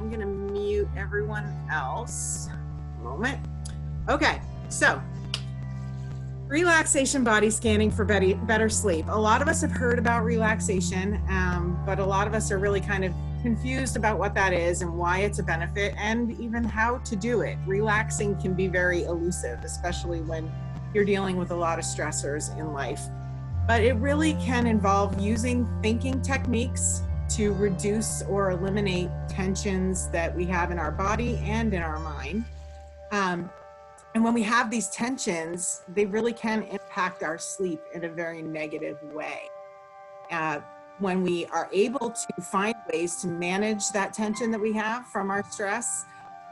I'm going to mute everyone else. A moment. Okay, so relaxation body scanning for better sleep. A lot of us have heard about relaxation, but a lot of us are really kind of confused about what that is and why it's a benefit and even how to do it. Relaxing can be very elusive, especially when you're dealing with a lot of stressors in life. But it really can involve using thinking techniques to reduce or eliminate tensions that we have in our body and in our mind. And when we have these tensions, they really can impact our sleep in a very negative way. When we are able to find ways to manage that tension that we have from our stress,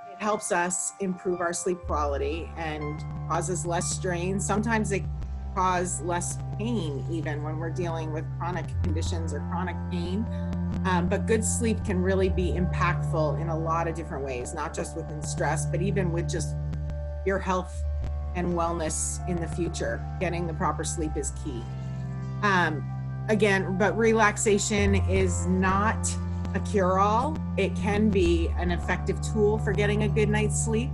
it helps us improve our sleep quality and causes less strain. Sometimes it causes less pain even when we're dealing with chronic conditions or chronic pain. But good sleep can really be impactful in a lot of different ways, not just within stress, but even with just your health and wellness in the future. Getting the proper sleep is key. Again, but relaxation is not a cure-all. It can be an effective tool for getting a good night's sleep.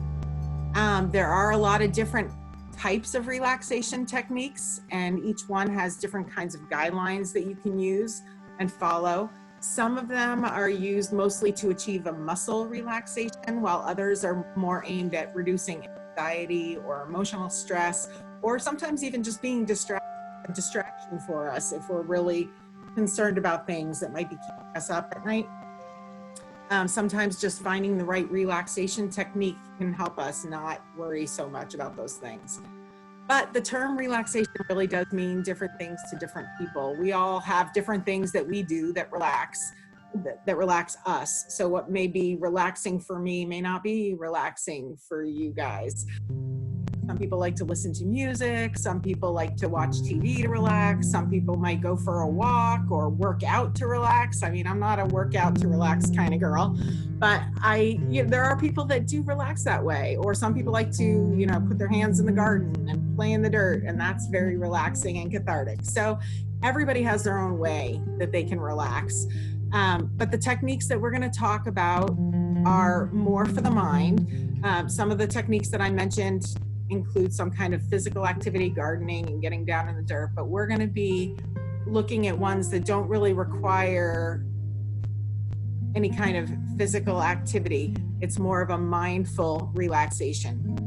There are a lot of different types of relaxation techniques, and each one has different kinds of guidelines that you can use and follow. Some of them are used mostly to achieve a muscle relaxation, while others are more aimed at reducing anxiety or emotional stress, or sometimes even just being a distraction for us if we're really concerned about things that might be keeping us up at night. Sometimes just finding the right relaxation technique can help us not worry so much about those things. But the term relaxation really does mean different things to different people. We all have different things that we do that relax us. So what may be relaxing for me may not be relaxing for you guys. Some people like to listen to music. Some people like to watch TV to relax. Some people might go for a walk or work out to relax. I mean, I'm not a workout to relax kind of girl, but there are people that do relax that way. Or some people like to, put their hands in the garden and play in the dirt, and that's very relaxing and cathartic. So everybody has their own way that they can relax. But the techniques that we're going to talk about are more for the mind. Some of the techniques that I mentioned include some kind of physical activity, gardening and getting down in the dirt, but we're going to be looking at ones that don't really require any kind of physical activity. It's more of a mindful relaxation.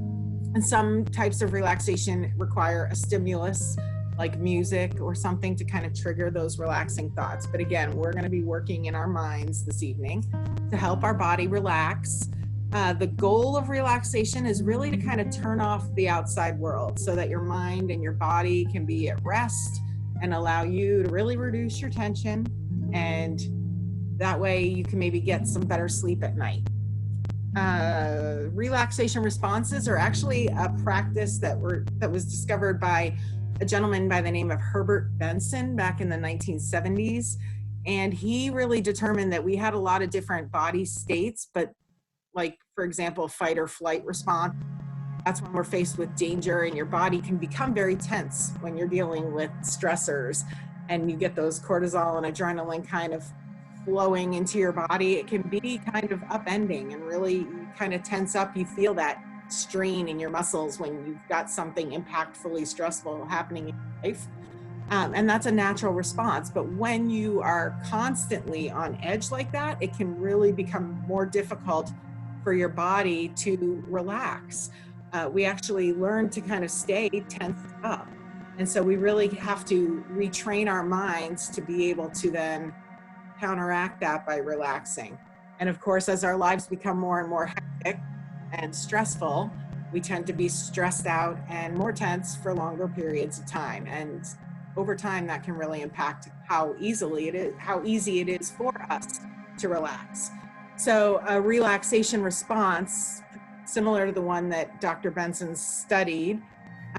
And some types of relaxation require a stimulus like music or something to kind of trigger those relaxing thoughts. But again, we're going to be working in our minds this evening to help our body relax. The goal of relaxation is really to kind of turn off the outside world so that your mind and your body can be at rest and allow you to really reduce your tension. And that way you can maybe get some better sleep at night. Relaxation responses are actually a practice that was discovered by a gentleman by the name of Herbert Benson back in the 1970s. And he really determined that we had a lot of different body states, but like, for example, fight or flight response. That's when we're faced with danger, and your body can become very tense when you're dealing with stressors, and you get those cortisol and adrenaline kind of flowing into your body. It can be kind of upending and really you kind of tense up. You feel that strain in your muscles when you've got something impactfully stressful happening in your life. And that's a natural response. But when you are constantly on edge like that, it can really become more difficult for your body to relax. We actually learn to kind of stay tensed up. And so we really have to retrain our minds to be able to then counteract that by relaxing. And of course, as our lives become more and more hectic and stressful, we tend to be stressed out and more tense for longer periods of time. And over time, that can really impact how easy it is for us to relax. So a relaxation response, similar to the one that Dr. Benson studied,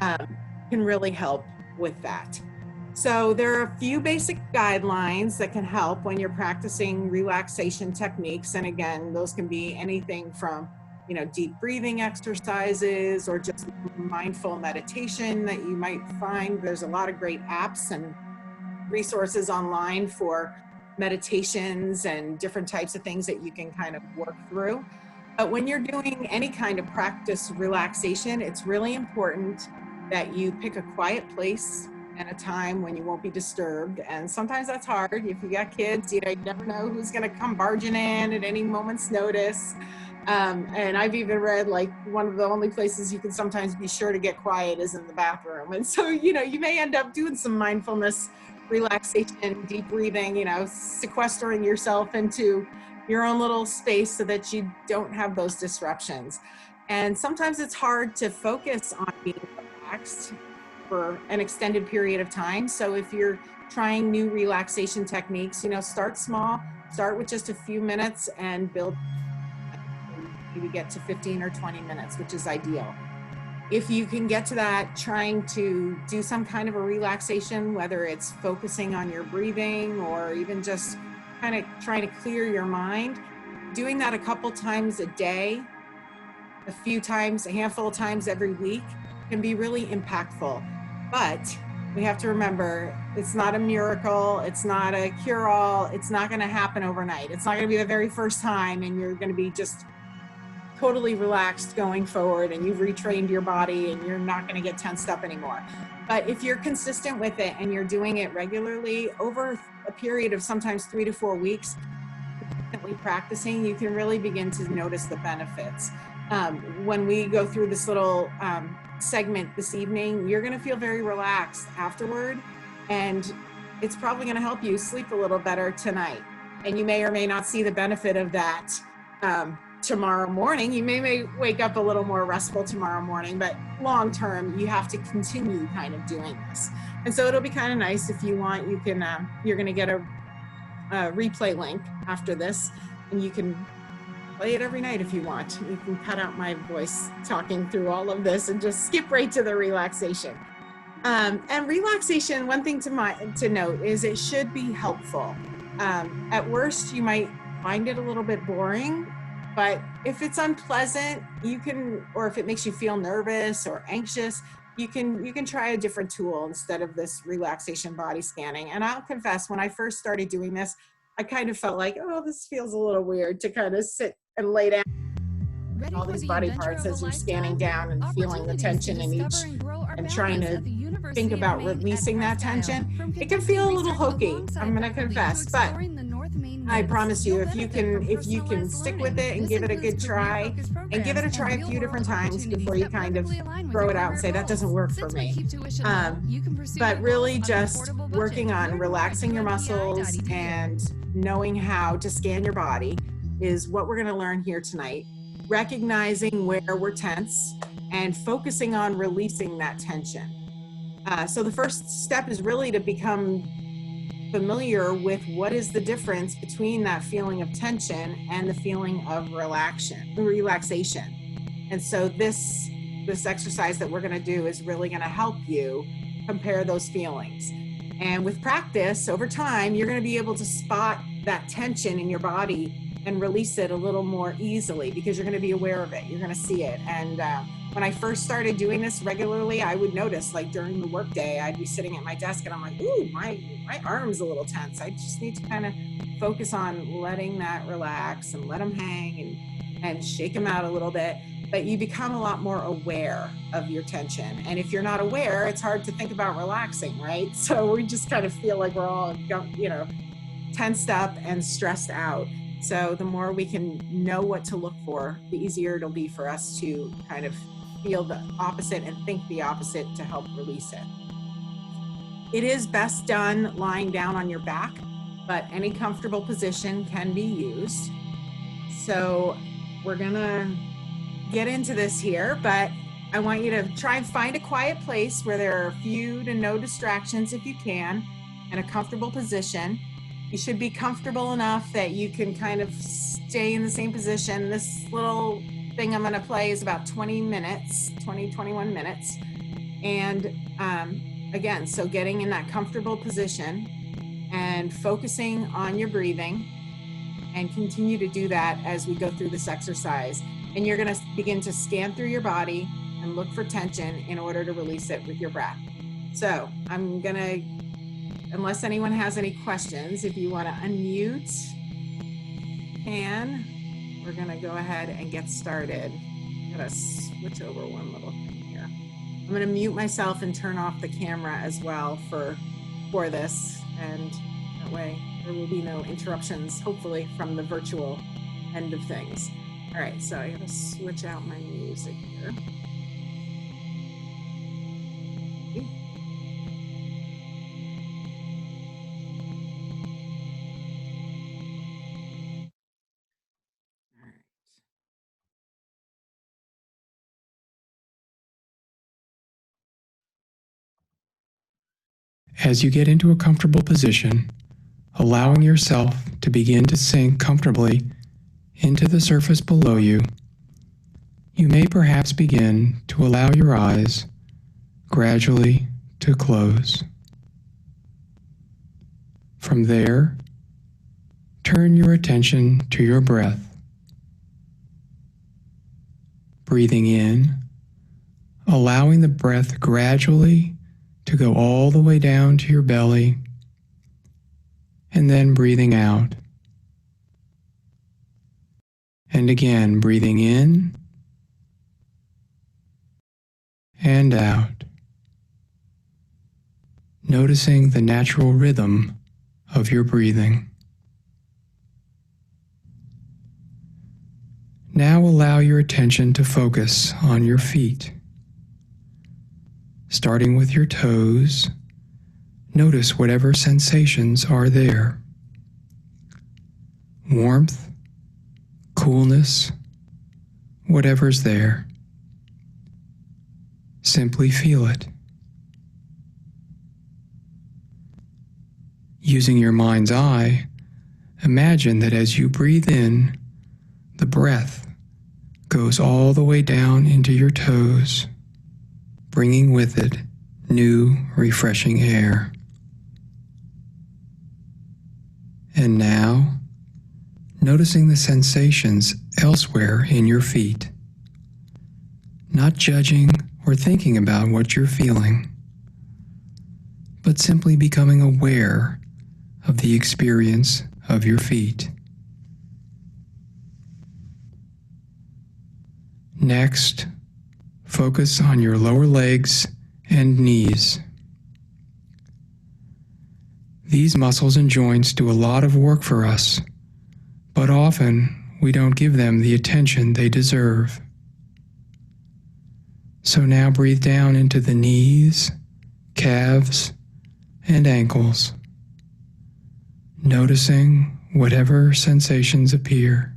can really help with that. So there are a few basic guidelines that can help when you're practicing relaxation techniques. And again, those can be anything from, deep breathing exercises or just mindful meditation that you might find. There's a lot of great apps and resources online for meditations and different types of things that you can kind of work through. But when you're doing any kind of practice relaxation, it's really important that you pick a quiet place and a time when you won't be disturbed. And sometimes that's hard. If you got kids, you never know who's going to come barging in at any moment's notice. And I've even read like one of the only places you can sometimes be sure to get quiet is in the bathroom. And so, you may end up doing some mindfulness, relaxation, deep breathing, sequestering yourself into your own little space so that you don't have those disruptions. And sometimes it's hard to focus on being relaxed for an extended period of time. So if you're trying new relaxation techniques, start small, start with just a few minutes and build, maybe get to 15 or 20 minutes, which is ideal. If you can get to that, trying to do some kind of a relaxation, whether it's focusing on your breathing or even just kind of trying to clear your mind, doing that a couple times a day, a handful of times every week can be really impactful. But we have to remember, it's not a miracle, it's not a cure-all, it's not going to happen overnight. It's not going to be the very first time and you're going to be just totally relaxed going forward and you've retrained your body and you're not going to get tensed up anymore. But if you're consistent with it and you're doing it regularly over a period of sometimes 3 to 4 weeks, consistently practicing, you can really begin to notice the benefits. When we go through this little segment this evening, you're going to feel very relaxed afterward, and it's probably going to help you sleep a little better tonight. And you may or may not see the benefit of that tomorrow morning. You may wake up a little more restful tomorrow morning, but long term, you have to continue kind of doing this. And so it'll be kind of nice if you want, you can, you're going to get a replay link after this, and you can play it every night if you want. You can cut out my voice talking through all of this and just skip right to the relaxation. And relaxation, one thing to note is it should be helpful. At worst, you might find it a little bit boring, but if it's unpleasant, or if it makes you feel nervous or anxious, you can try a different tool instead of this relaxation body scanning. And I'll confess, when I first started doing this, I kind of felt like, oh, this feels a little weird to kind of sit and lay down all these body parts as you're scanning down and feeling the tension in each and trying to think about releasing that tension. It can feel a little hokey, I'm going to confess, but I promise you, if you can stick with it and give it a good try, and give it a try a few different times before you kind of throw it out and say, that doesn't work for me. But really just working on relaxing your muscles and knowing how to scan your body is what we're going to learn here tonight. Recognizing where we're tense and focusing on releasing that tension. So the first step is really to become familiar with what is the difference between that feeling of tension and the feeling of relaxation. And so this exercise that we're going to do is really going to help you compare those feelings. And with practice over time, you're going to be able to spot that tension in your body and release it a little more easily because you're going to be aware of it. You're going to see it. And when I first started doing this regularly, I would notice, like during the workday, I'd be sitting at my desk and I'm like, ooh, my arm's a little tense. I just need to kind of focus on letting that relax and let them hang and shake them out a little bit. But you become a lot more aware of your tension. And if you're not aware, it's hard to think about relaxing, right? So we just kind of feel like we're all, tensed up and stressed out. So the more we can know what to look for, the easier it'll be for us to kind of feel the opposite and think the opposite to help release it. It is best done lying down on your back, but any comfortable position can be used. So we're gonna get into this here, but I want you to try and find a quiet place where there are few to no distractions if you can, and a comfortable position. You should be comfortable enough that you can kind of stay in the same position. This little thing I'm going to play is about 21 minutes. And again, so getting in that comfortable position and focusing on your breathing, and continue to do that as we go through this exercise. And you're going to begin to scan through your body and look for tension in order to release it with your breath. So I'm going to unless anyone has any questions, if you want to unmute, we're going to go ahead and get started. I'm going to switch over one little thing here. I'm going to mute myself and turn off the camera as well for this, and that way there will be no interruptions, hopefully, from the virtual end of things. All right, so I got to switch out my music here. As you get into a comfortable position, allowing yourself to begin to sink comfortably into the surface below you, you may perhaps begin to allow your eyes gradually to close. From there, turn your attention to your breath. Breathing in, allowing the breath gradually to go all the way down to your belly, and then breathing out. And again, breathing in and out, noticing the natural rhythm of your breathing. Now allow your attention to focus on your feet. Starting with your toes, notice whatever sensations are there. Warmth, coolness, whatever's there. Simply feel it. Using your mind's eye, imagine that as you breathe in, the breath goes all the way down into your toes, bringing with it new, refreshing air. And now, noticing the sensations elsewhere in your feet, not judging or thinking about what you're feeling, but simply becoming aware of the experience of your feet. Next, focus on your lower legs and knees. These muscles and joints do a lot of work for us, but often we don't give them the attention they deserve. So now breathe down into the knees, calves, and ankles, noticing whatever sensations appear.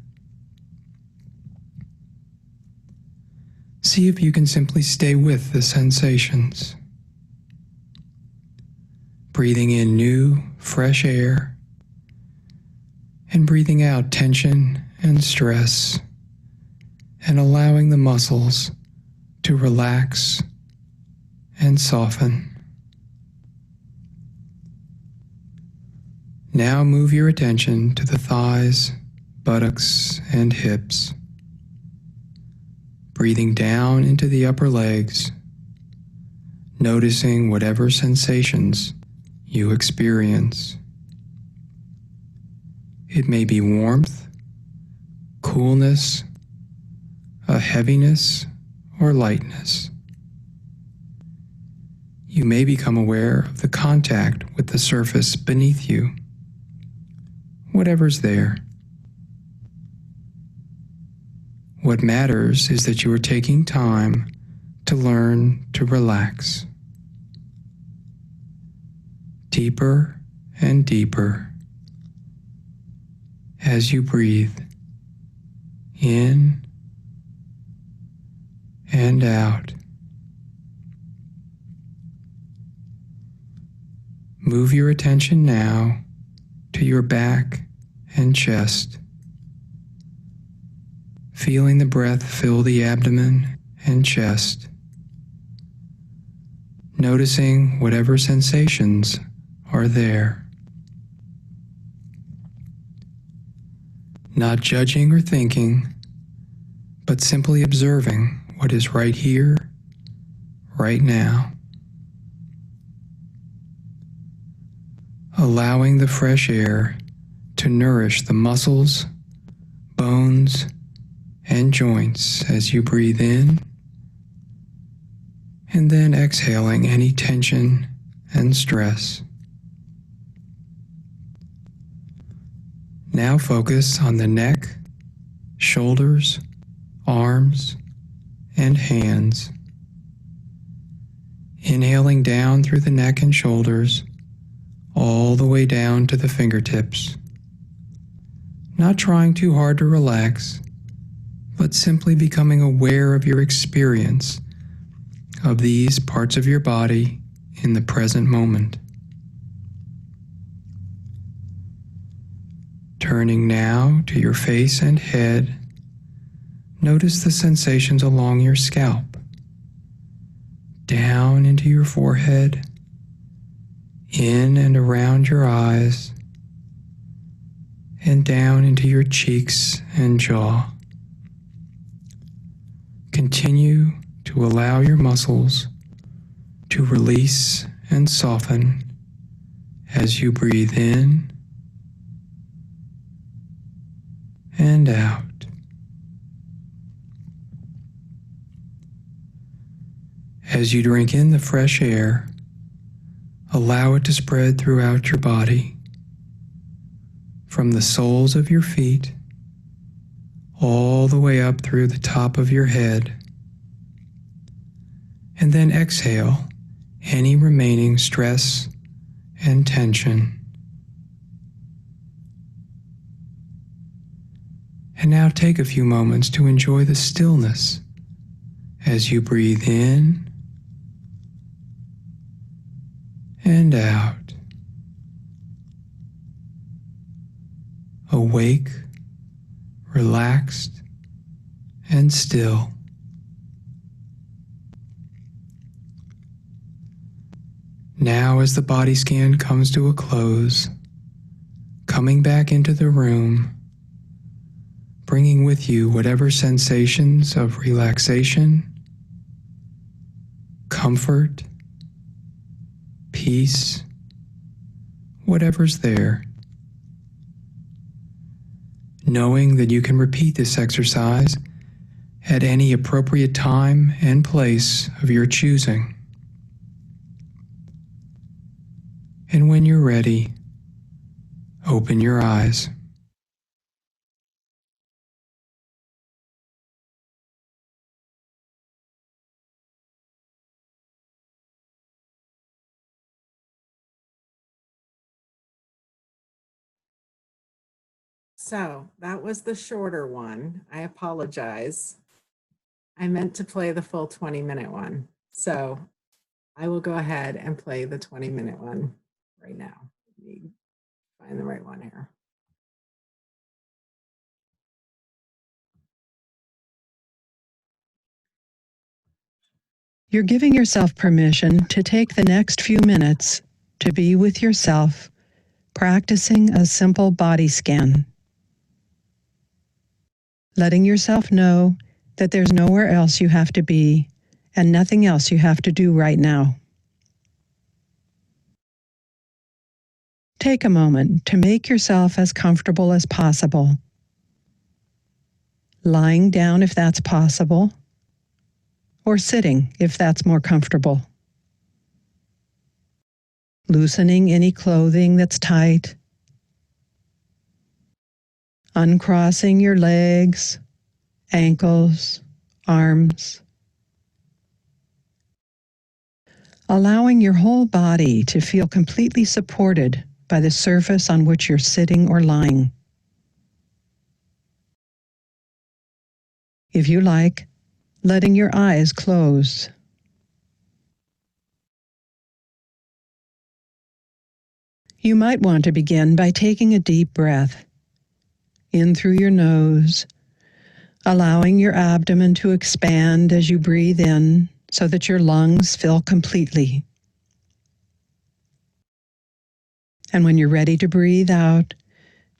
See if you can simply stay with the sensations. Breathing in new, fresh air, and breathing out tension and stress, and allowing the muscles to relax and soften. Now move your attention to the thighs, buttocks, and hips. Breathing down into the upper legs, noticing whatever sensations you experience. It may be warmth, coolness, a heaviness, or lightness. You may become aware of the contact with the surface beneath you. Whatever's there. What matters is that you are taking time to learn to relax. Deeper and deeper as you breathe in and out. Move your attention now to your back and chest, feeling the breath fill the abdomen and chest, noticing whatever sensations are there. Not judging or thinking, but simply observing what is right here, right now. allowing the fresh air to nourish the muscles, bones, and joints as you breathe in, and then exhaling any tension and stress. Now focus on the neck, shoulders, arms, and hands. Inhaling down through the neck and shoulders, all the way down to the fingertips. Not trying too hard to relax, but simply becoming aware of your experience of these parts of your body in the present moment. Turning now to your face and head, notice the sensations along your scalp, down into your forehead, in and around your eyes, and down into your cheeks and jaw. Continue to allow your muscles to release and soften as you breathe in and out. As you drink in the fresh air, allow it to spread throughout your body, from the soles of your feet all the way up through the top of your head, and then exhale any remaining stress and tension. And now take a few moments to enjoy the stillness as you breathe in and out. Awake, relaxed, and still. Now, as the body scan comes to a close, coming back into the room, bringing with you whatever sensations of relaxation, comfort, peace, whatever's there. Knowing that you can repeat this exercise at any appropriate time and place of your choosing. And when you're ready, open your eyes. So that was the shorter one. I apologize. I meant to play the full 20-minute one. So I will go ahead and play the 20-minute one right now. Let me find the right one here. You're giving yourself permission to take the next few minutes to be with yourself, practicing a simple body scan. Letting yourself know that there's nowhere else you have to be and nothing else you have to do right now. Take a moment to make yourself as comfortable as possible. Lying down if that's possible, or sitting if that's more comfortable. Loosening any clothing that's tight. Uncrossing your legs, ankles, arms. Allowing your whole body to feel completely supported by the surface on which you're sitting or lying. If you like, letting your eyes close. You might want to begin by taking a deep breath in through your nose, allowing your abdomen to expand as you breathe in so that your lungs fill completely. And when you're ready to breathe out,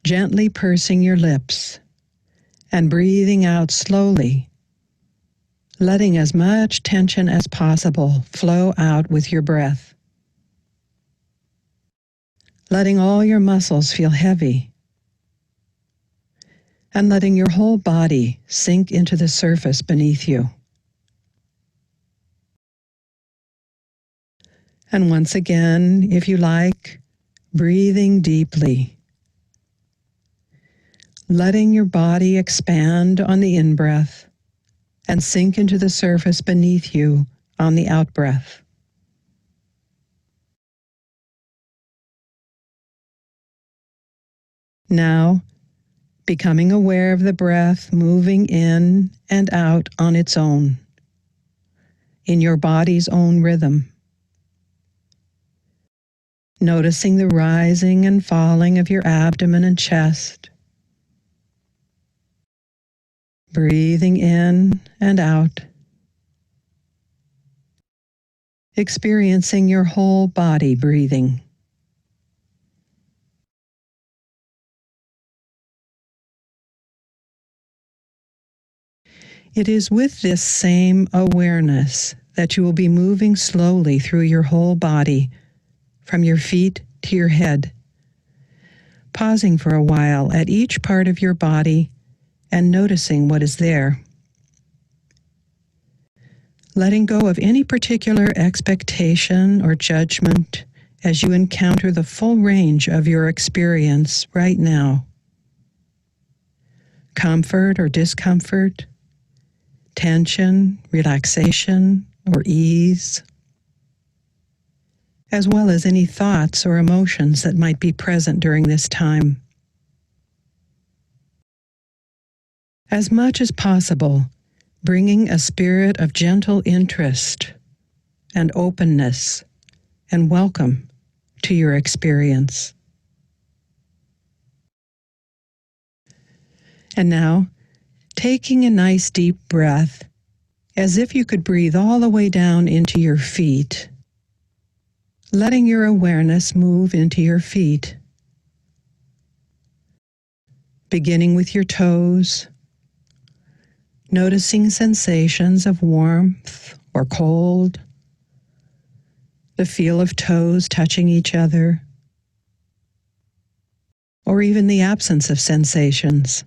gently pursing your lips and breathing out slowly, letting as much tension as possible flow out with your breath. letting all your muscles feel heavy, and letting your whole body sink into the surface beneath you. And once again, if you like, breathing deeply, letting your body expand on the in-breath and sink into the surface beneath you on the out-breath. Now, becoming aware of the breath moving in and out on its own, in your body's own rhythm. Noticing the rising and falling of your abdomen and chest. Breathing in and out. Experiencing your whole body breathing. It is with this same awareness that you will be moving slowly through your whole body, from your feet to your head, pausing for a while at each part of your body and noticing what is there. Letting go of any particular expectation or judgment as you encounter the full range of your experience right now. Comfort or discomfort, tension, relaxation, or ease, as well as any thoughts or emotions that might be present during this time. As much as possible, bringing a spirit of gentle interest and openness and welcome to your experience. And now, taking a nice deep breath, as if you could breathe all the way down into your feet, letting your awareness move into your feet, beginning with your toes, noticing sensations of warmth or cold, the feel of toes touching each other, or even the absence of sensations.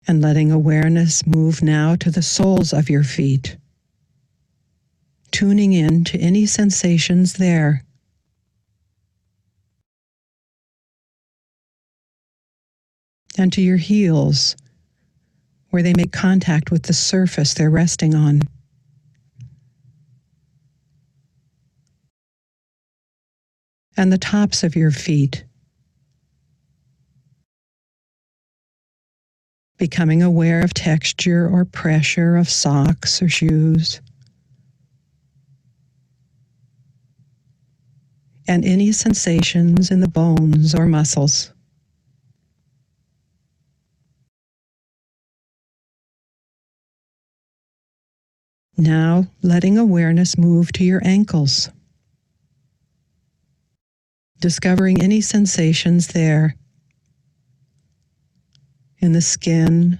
And letting awareness move now to the soles of your feet, tuning in to any sensations there. And to your heels, where they make contact with the surface they're resting on. And the tops of your feet, becoming aware of texture or pressure of socks or shoes, and any sensations in the bones or muscles. Now, letting awareness move to your ankles, discovering any sensations there in the skin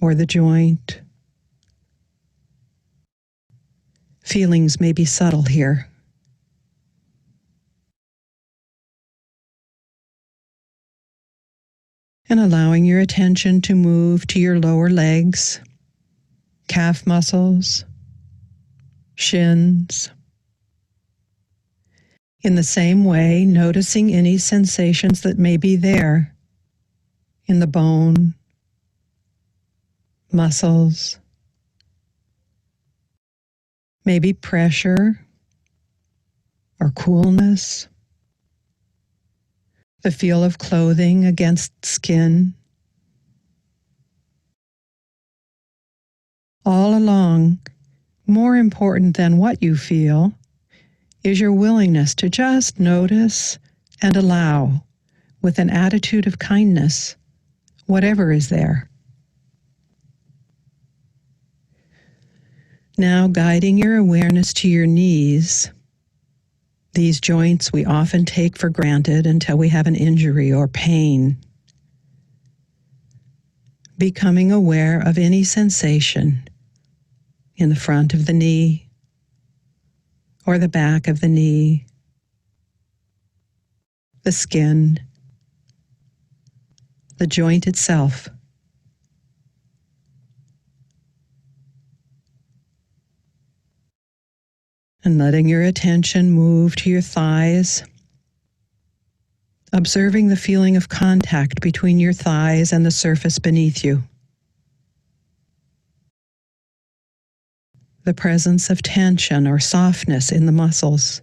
or the joint. Feelings may be subtle here. And allowing your attention to move to your lower legs, calf muscles, shins. In the same way, noticing any sensations that may be there in the bone, muscles, maybe pressure or coolness, the feel of clothing against skin. All along, more important than what you feel is your willingness to just notice and allow, with an attitude of kindness, whatever is there. Now guiding your awareness to your knees, these joints we often take for granted until we have an injury or pain. Becoming aware of any sensation in the front of the knee or the back of the knee, the skin, the joint itself. And letting your attention move to your thighs, observing the feeling of contact between your thighs and the surface beneath you. The presence of tension or softness in the muscles.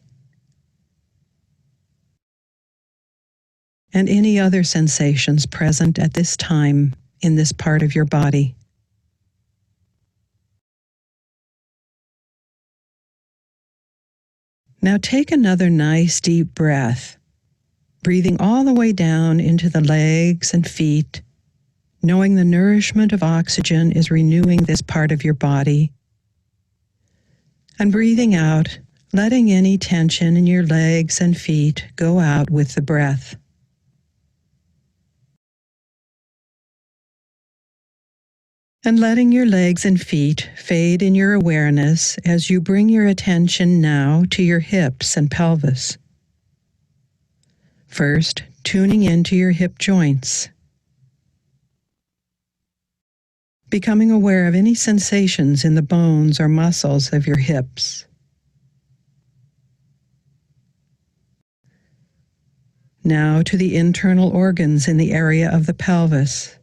And any other sensations present at this time in this part of your body. Now take another nice deep breath, breathing all the way down into the legs and feet, knowing the nourishment of oxygen is renewing this part of your body. And breathing out, letting any tension in your legs and feet go out with the breath. And letting your legs and feet fade in your awareness as you bring your attention now to your hips and pelvis. First, tuning into your hip joints. Becoming aware of any sensations in the bones or muscles of your hips. Now to the internal organs in the area of the pelvis.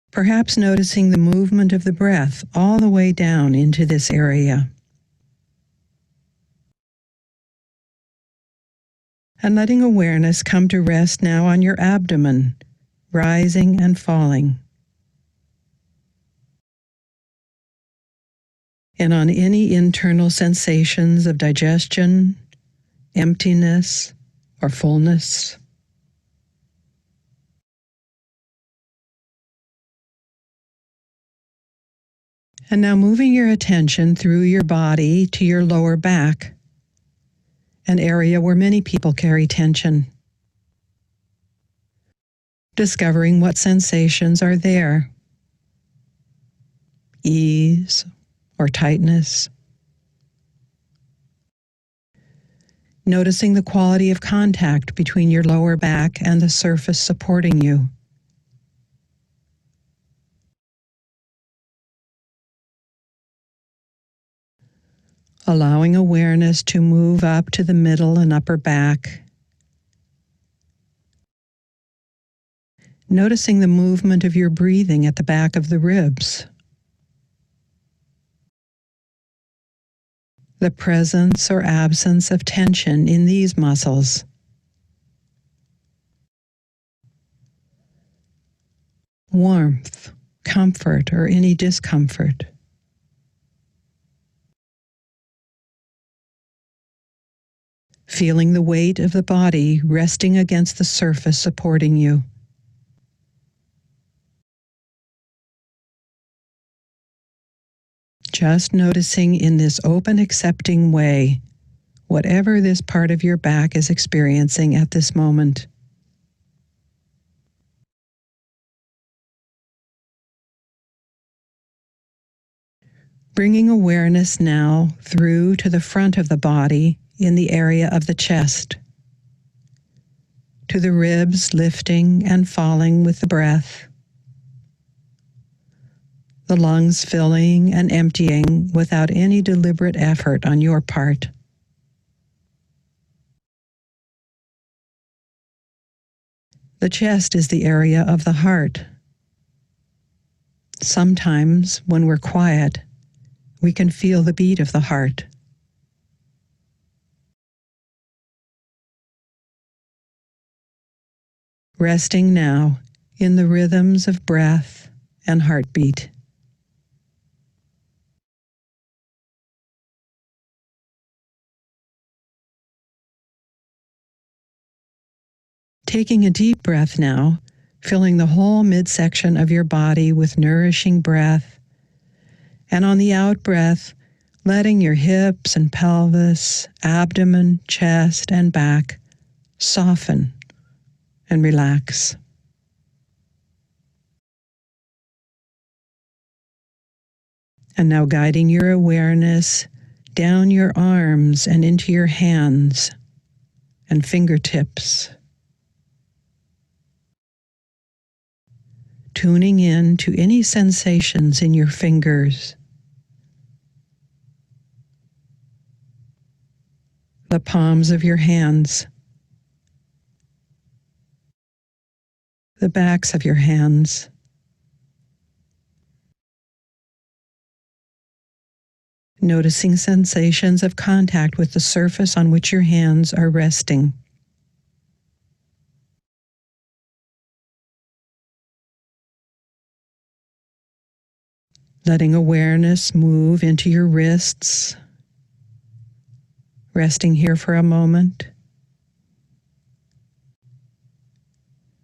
Perhaps noticing the movement of the breath all the way down into this area. And letting awareness come to rest now on your abdomen, rising and falling. And on any internal sensations of digestion, emptiness, or fullness. And now moving your attention through your body to your lower back, an area where many people carry tension. Discovering what sensations are there. Ease or tightness. Noticing the quality of contact between your lower back and the surface supporting you. Allowing awareness to move up to the middle and upper back. Noticing the movement of your breathing at the back of the ribs. The presence or absence of tension in these muscles. Warmth, comfort, or any discomfort. Feeling the weight of the body resting against the surface supporting you. Just noticing in this open, accepting way, whatever this part of your back is experiencing at this moment. Bringing awareness now through to the front of the body in the area of the chest, to the ribs lifting and falling with the breath, the lungs filling and emptying without any deliberate effort on your part. The chest is the area of the heart. Sometimes, when we're quiet, we can feel the beat of the heart. Resting now in the rhythms of breath and heartbeat. Taking a deep breath now, filling the whole midsection of your body with nourishing breath, and on the out breath, letting your hips and pelvis, abdomen, chest, and back soften and relax. And now guiding your awareness down your arms and into your hands and fingertips. Tuning in to any sensations in your fingers, the palms of your hands, the backs of your hands, noticing sensations of contact with the surface on which your hands are resting. Letting awareness move into your wrists, resting here for a moment.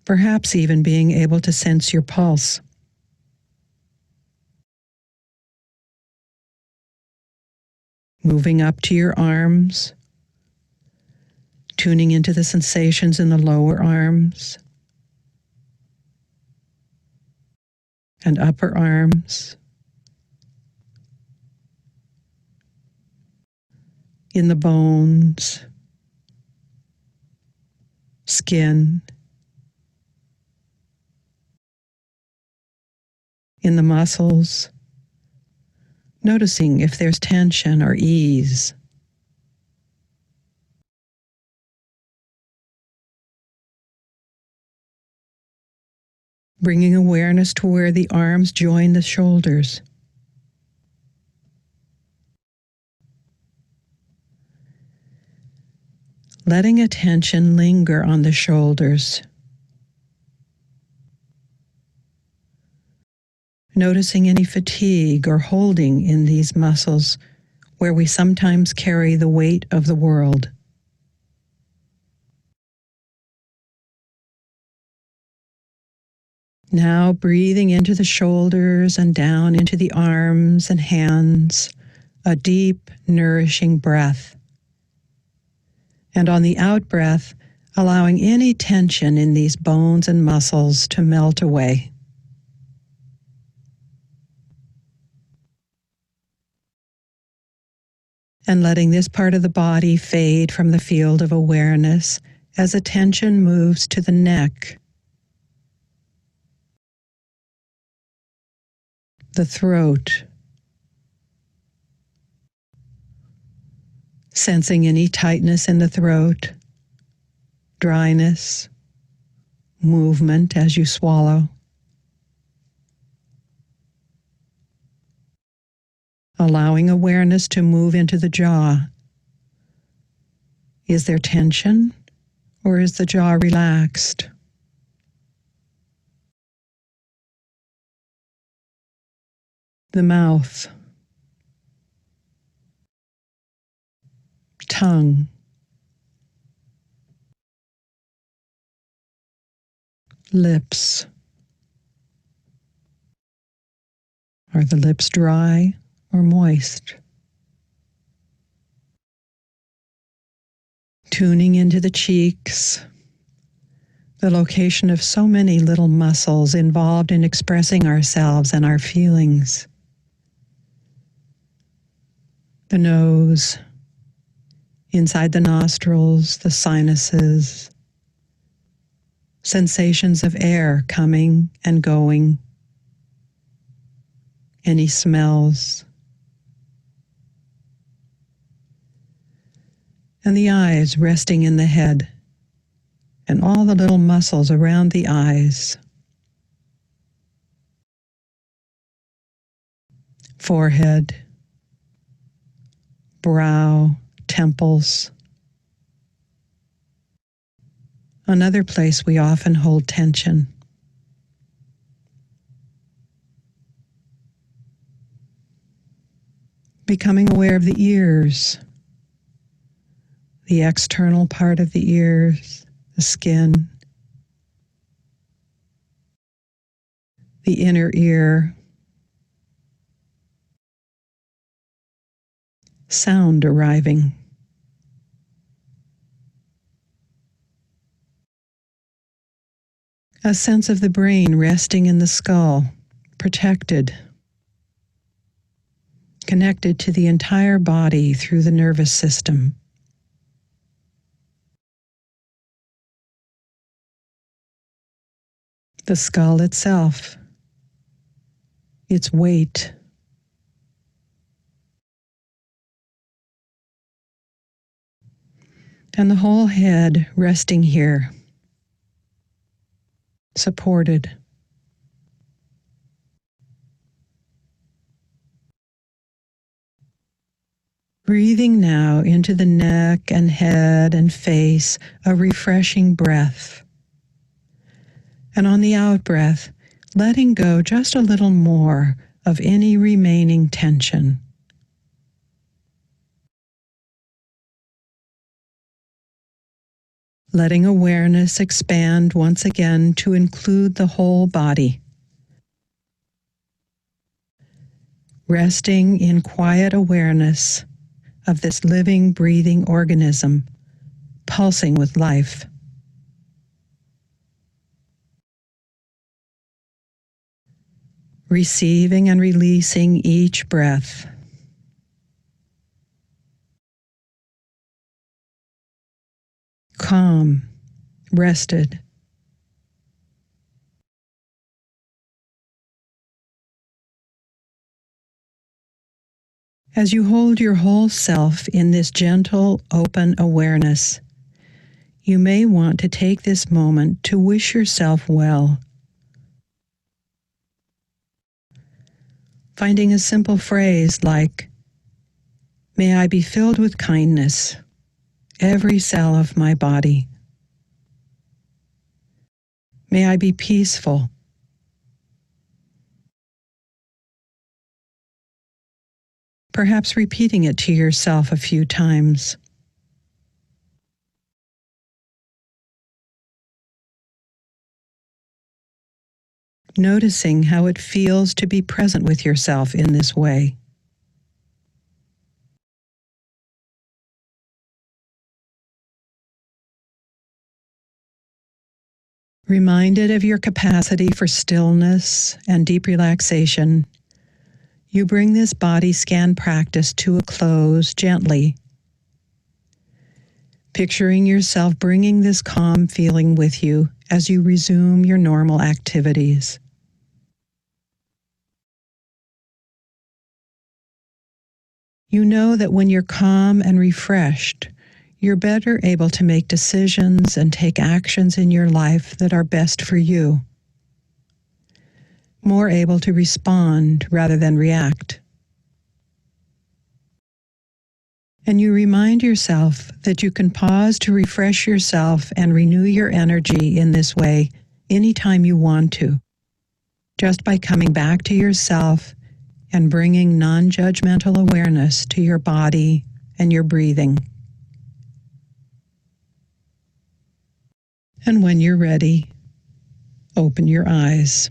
Perhaps even being able to sense your pulse. Moving up to your arms, tuning into the sensations in the lower arms and upper arms, in the bones, skin, in the muscles, noticing if there's tension or ease. Bringing awareness to where the arms join the shoulders. Letting attention linger on the shoulders. Noticing any fatigue or holding in these muscles where we sometimes carry the weight of the world. Now breathing into the shoulders and down into the arms and hands, a deep, nourishing breath. And on the out-breath, allowing any tension in these bones and muscles to melt away. And letting this part of the body fade from the field of awareness as attention moves to the neck, the throat, sensing any tightness in the throat, dryness, movement as you swallow. Allowing awareness to move into the jaw. Is there tension, or is the jaw relaxed? The mouth, tongue, lips. Are the lips dry or moist? Tuning into the cheeks, the location of so many little muscles involved in expressing ourselves and our feelings. The nose, inside the nostrils, the sinuses, sensations of air coming and going, any smells, and the eyes resting in the head, and all the little muscles around the eyes, forehead, brow, temples. Another place we often hold tension. Becoming aware of the ears, the external part of the ears, the skin, the inner ear, sound arriving. A sense of the brain resting in the skull, protected. connected to the entire body through the nervous system. The skull itself, its weight, and the whole head resting here, supported. Breathing now into the neck and head and face, a refreshing breath. And on the out-breath, letting go just a little more of any remaining tension. Letting awareness expand once again to include the whole body. Resting in quiet awareness of this living, breathing organism, pulsing with life. Receiving and releasing each breath. Calm, rested. As you hold your whole self in this gentle, open awareness, you may want to take this moment to wish yourself well. Finding a simple phrase like, "May I be filled with kindness, every cell of my body. May I be peaceful. Perhaps repeating it to yourself a few times. Noticing how it feels to be present with yourself in this way. Reminded of your capacity for stillness and deep relaxation, you bring this body scan practice to a close gently, picturing yourself bringing this calm feeling with you as you resume your normal activities. You know that when you're calm and refreshed, you're better able to make decisions and take actions in your life that are best for you. More able to respond rather than react. And you remind yourself that you can pause to refresh yourself and renew your energy in this way anytime you want to, just by coming back to yourself and bringing non-judgmental awareness to your body and your breathing. And when you're ready, open your eyes.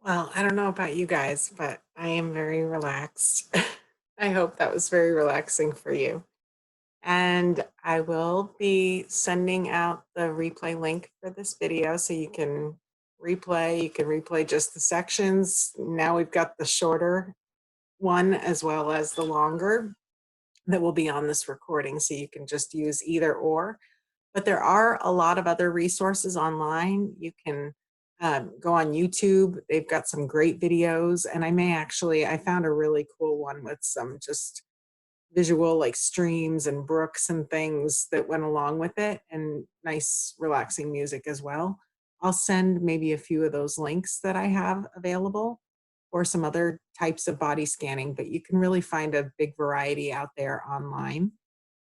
Well, I don't know about you guys, but I am very relaxed. I hope that was very relaxing for you. And I will be sending out the replay link for this video so you can replay. You can replay just the sections. Now we've got the shorter one as well as the longer that will be on this recording, so you can just use either or. But there are a lot of other resources online. You can go on YouTube. They've got some great videos. And I found a really cool one with some just visual like streams and brooks and things that went along with it, and nice relaxing music as well. I'll send maybe a few of those links that I have available or some other types of body scanning, but you can really find a big variety out there online.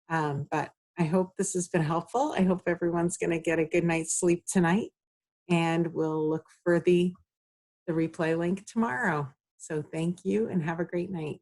But I hope this has been helpful. I hope everyone's going to get a good night's sleep tonight, and we'll look for the replay link tomorrow. So thank you and have a great night.